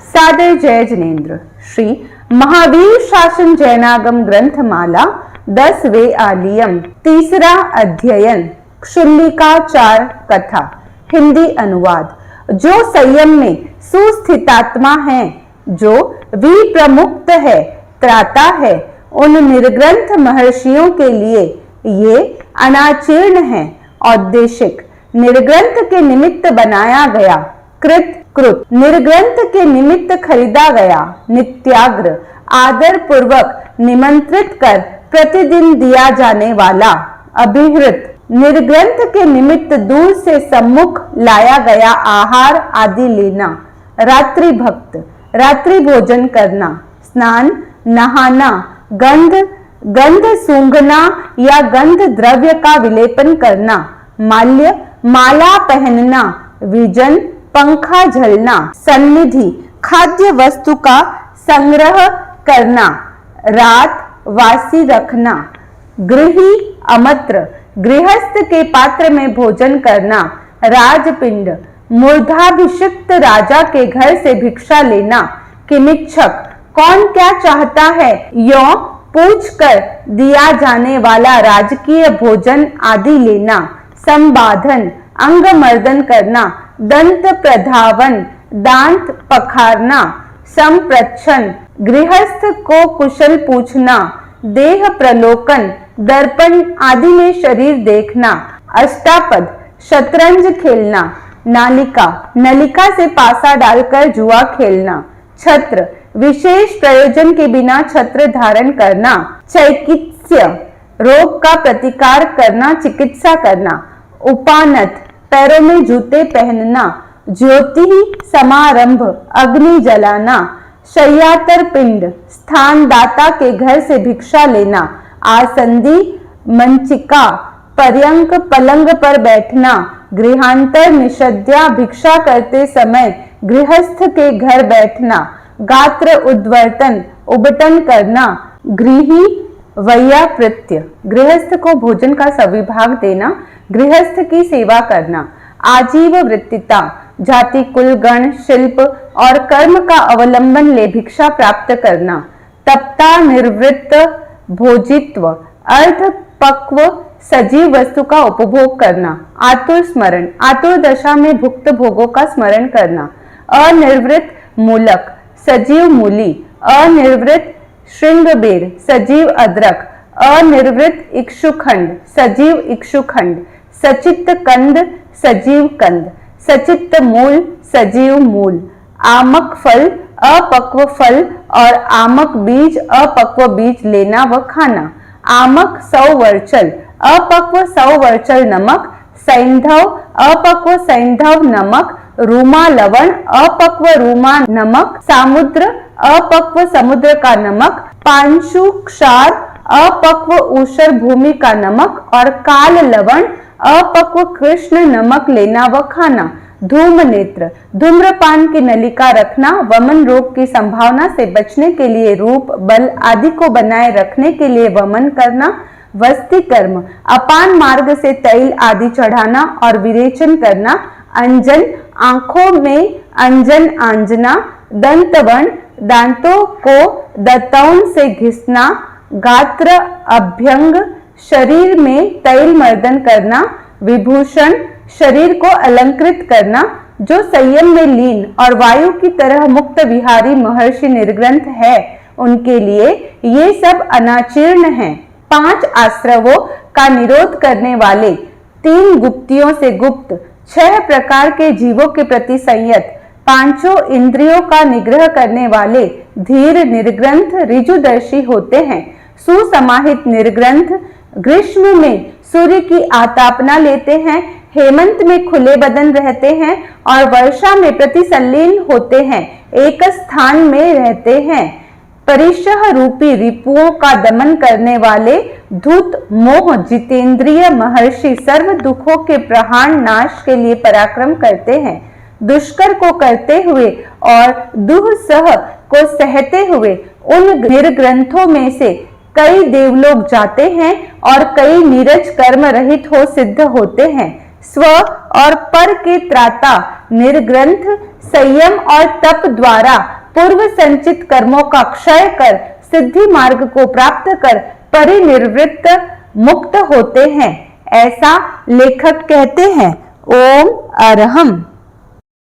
सादर जय जिनेन्द्र। श्री महावीर शासन जैनागम ग्रंथमाला 10वें आलियम, तीसरा अध्ययन, क्षुल्लिकाचार कथा, हिंदी अनुवाद। जो संयम में सुस्थितात्मा है, जो विप्रमुक्त है, त्राता है, उन निर्ग्रंथ महर्षियों के लिए ये अनाचीर्ण है, औद्देशिक, निर्ग्रंथ के निमित्त बनाया गया, कृत निर्ग्रंथ के निमित्त खरीदा गया, नित्याग्र, आदर पूर्वक निमंत्रित कर प्रतिदिन दिया जाने वाला, अभिहृत, निर्ग्रंथ के निमित्त दूर से सम्मुख लाया गया आहार आदि लेना, रात्रि भक्त, रात्रि भोजन करना, स्नान, नहाना, गंध सूंघना या गंध द्रव्य का विलेपन करना, माल्य, माला पहनना, विजन, पंखा झलना, सन्निधि, खाद्य वस्तु का संग्रह करना, रात वासी रखना, गृही, अमत्र, गृहस्थ के पात्र में भोजन करना, राजपिंड, मूर्धाभिषिक्त राजा के घर से भिक्षा लेना, किमिच्छक, कौन क्या चाहता है यो पूछकर दिया जाने वाला राजकीय भोजन आदि लेना, संबाधन, अंग मर्दन करना, दंत प्रधावन, दांत पखारना, संप्रच्छन, गृहस्थ को कुशल पूछना, देह प्रलोकन, दर्पण आदि में शरीर देखना, अष्टापद, शतरंज खेलना, नालिका, नलिका से पासा डालकर जुआ खेलना, छत्र, विशेष प्रयोजन के बिना छत्र धारण करना, चिकित्स्य, रोग का प्रतिकार करना, चिकित्सा करना, उपानत, पैरों में जूते पहनना, ज्योति समारंभ, अग्नि जलाना, शय्यातर पिंड, स्थान दाता के घर से भिक्षा लेना, आसंदी, मंचिका, पर्यंक, पलंग पर बैठना, गृहांतर, निषद्या, भिक्षा करते समय गृहस्थ के घर बैठना, गात्र उद्वर्तन, उबटन करना, गृही वैयापृत्य, गृहस्थ को भोजन का सविभाग देना, गृहस्थ की सेवा करना, आजीव वृत्तिता, जाति, कुल, गण, शिल्प और कर्म का अवलंबन ले भिक्षा प्राप्त करना, तप्ता, निर्वृत्त, भोजित्व, अर्ध पक्व सजीव वस्तु का उपभोग करना, आतुर स्मरण, आतुर दशा में भुक्त भोगों का स्मरण करना, अनिर्वृत्त मूलक, सजीव मूली, अनिर्वृत्त श्रृंगबेर, सजीव अदरक, अनिर्वृत्त इक्षुखंड, सजीव इक्षुखंड, सचित्त कंद, सजीव कंद, सचित्त मूल, सजीव मूल, आमक फल, अपक्व फल और आमक बीज, अपक्व बीज लेना व खाना, आमक सौवर्चल, अपक्व सौवर्चल नमक, सैंधव, अपक्व सैंधव नमक, रूमा लवण, अपक्व रूमा नमक, सामुद्र, अपक्व समुद्र का नमक, पांशु क्षार, अपक्व ऊषर भूमि का नमक और काल लवण, अपक्व कृष्ण नमक लेना व खाना, धूम नेत्र, धूम्रपान की नलिका रखना, वमन रोग की संभावना से बचने के लिए रूप, बल आदि को बनाए रखने के लिए वमन करना, वस्ति कर्म, अपान मार्ग से तैल आदि चढ़ाना और विरेचन करना, अंजन, आंखों में अंजन आंजना, दंतवन, दांतों को दंतौन से घिसना, गात्र अभ्यंग, शरीर में तैल मर्दन करना, विभूषण, शरीर को अलंकृत करना, जो संयम में लीन और वायु की तरह मुक्त विहारी महर्षि निर्ग्रंथ है, उनके लिए ये सब अनाचीर्ण है। 5 आश्रवों का निरोध करने वाले, 3 गुप्तियों से गुप्त, 6 प्रकार के जीवों के प्रति संयत, 5 इंद्रियों का निग्रह करने वाले धीर निर्ग्रंथ ऋजुदर्शी होते हैं। सुसमाहित निर्ग्रंथ ग्रीष्म में सूर्य की आतापना लेते हैं, हेमंत में खुले बदन रहते हैं और वर्षा में प्रतिसल्लीन होते हैं, एक स्थान में रहते हैं। परिशह रूपी रिपुओं का दमन करने वाले धूत मोह जितेंद्रिय महर्षि सर्व दुखों के प्रहार नाश के लिए पराक्रम करते हैं। दुष्कर को करते हुए और दुःसह को सहते हुए उन निर्ग्रंथों में से कई देवलोक जाते हैं और कई नीरज कर्म रहित हो सिद्ध होते हैं। स्व और पर के त्राता निर्ग्रंथ संयम और तप द्वारा पूर्व संचित कर्मों का क्षय कर सिद्धि मार्ग को प्राप्त कर परिनिर्वृत्त मुक्त होते हैं, ऐसा लेखक कहते हैं। ओम अरहम।